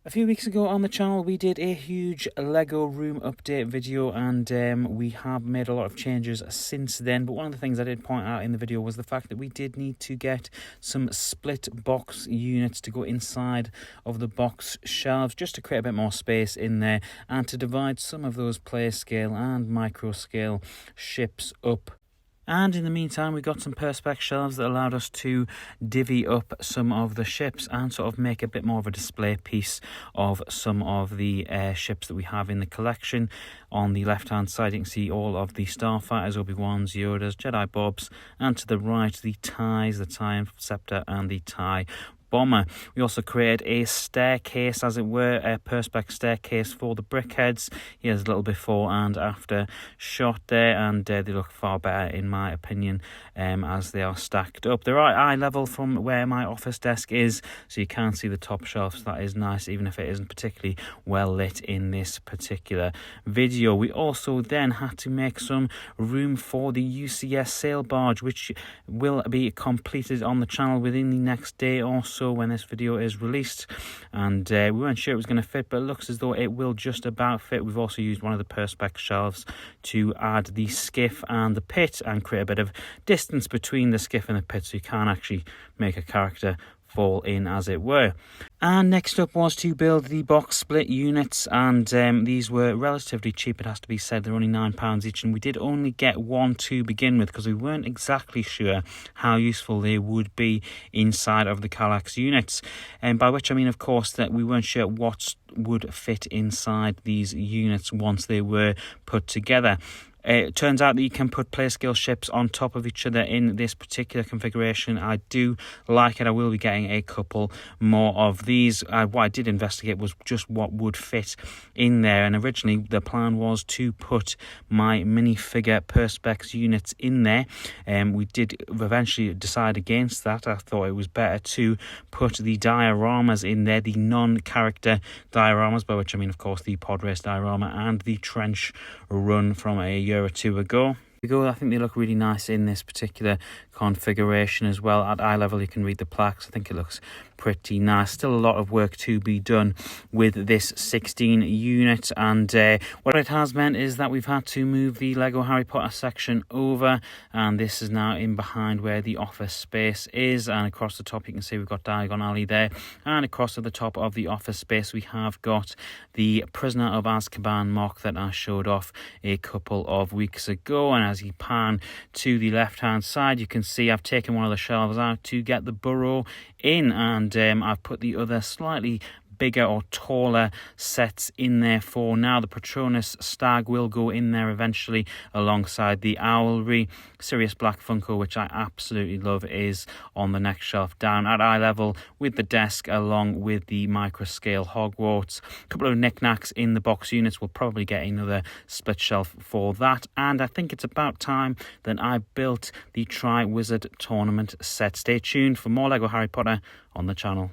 A few weeks ago on the channel we did a huge Lego room update video, and we have made a lot of changes since then. But one of the things I did point out in the video was the fact that we did need to get some split box units to go inside of the box shelves, just to create a bit more space in there and to divide some of those play scale and micro scale ships up. And in the meantime, we got some perspex shelves that allowed us to divvy up some of the ships and sort of make a bit more of a display piece of some of the ships that we have in the collection. On the left-hand side, you can see all of the Starfighters, Obi-Wans, Yodas, Jedi Bobs, and to the right, the TIEs, the TIE Interceptor and the TIE Bomber. We also created a staircase, as it were, a perspex staircase for the brickheads. Here's a little before and after shot there, and they look far better in my opinion as they are stacked up. They're at eye level from where my office desk is, so you can see the top shelf, so that is nice, even if it isn't particularly well lit in this particular video. We also then had to make some room for the UCS sail barge, which will be completed on the channel within the next day or so when this video is released, and we weren't sure it was going to fit, but it looks as though it will just about fit. We've also used one of the perspex shelves to add the skiff and the pit and create a bit of distance between the skiff and the pit, so you can actually make a character fall in, as it were. And next up was to build the box split units, and these were relatively cheap, it has to be said. They're only £9 each, and we did only get one to begin with because we weren't exactly sure how useful they would be inside of the Kallax units, and by which I mean, of course, that we weren't sure what would fit inside these units once they were put together. It turns out that you can put play scale ships on top of each other in this particular configuration. I do like it. I will be getting a couple more of these. What I did investigate was just what would fit in there, and originally the plan was to put my minifigure perspex units in there. We did eventually decide against that. I thought it was better to put the dioramas in there, the non-character dioramas, by which I mean, of course, the pod race diorama and the trench run from a year or two ago. I think they look really nice in this particular configuration as well. At eye level you can read the plaques. I think it looks pretty nice. Still a lot of work to be done with this 16 unit, and what it has meant is that we've had to move the Lego Harry Potter section over, and this is now in behind where the office space is, and across the top you can see we've got Diagon Alley there, and across at the top of the office space we have got the Prisoner of Azkaban mock that I showed off a couple of weeks ago. And as you pan to the left hand side, you can see I've taken one of the shelves out to get the burrow in, and I've put the other slightly bigger or taller sets in there for now. The Patronus Stag will go in there eventually alongside the Owlry. Sirius Black Funko, which I absolutely love, is on the next shelf down at eye level with the desk, along with the micro scale Hogwarts. A couple of knickknacks in the box units. We'll probably get another split shelf for that, and I think it's about time that I built the Tri-Wizard Tournament set. Stay tuned for more Lego Harry Potter on the channel.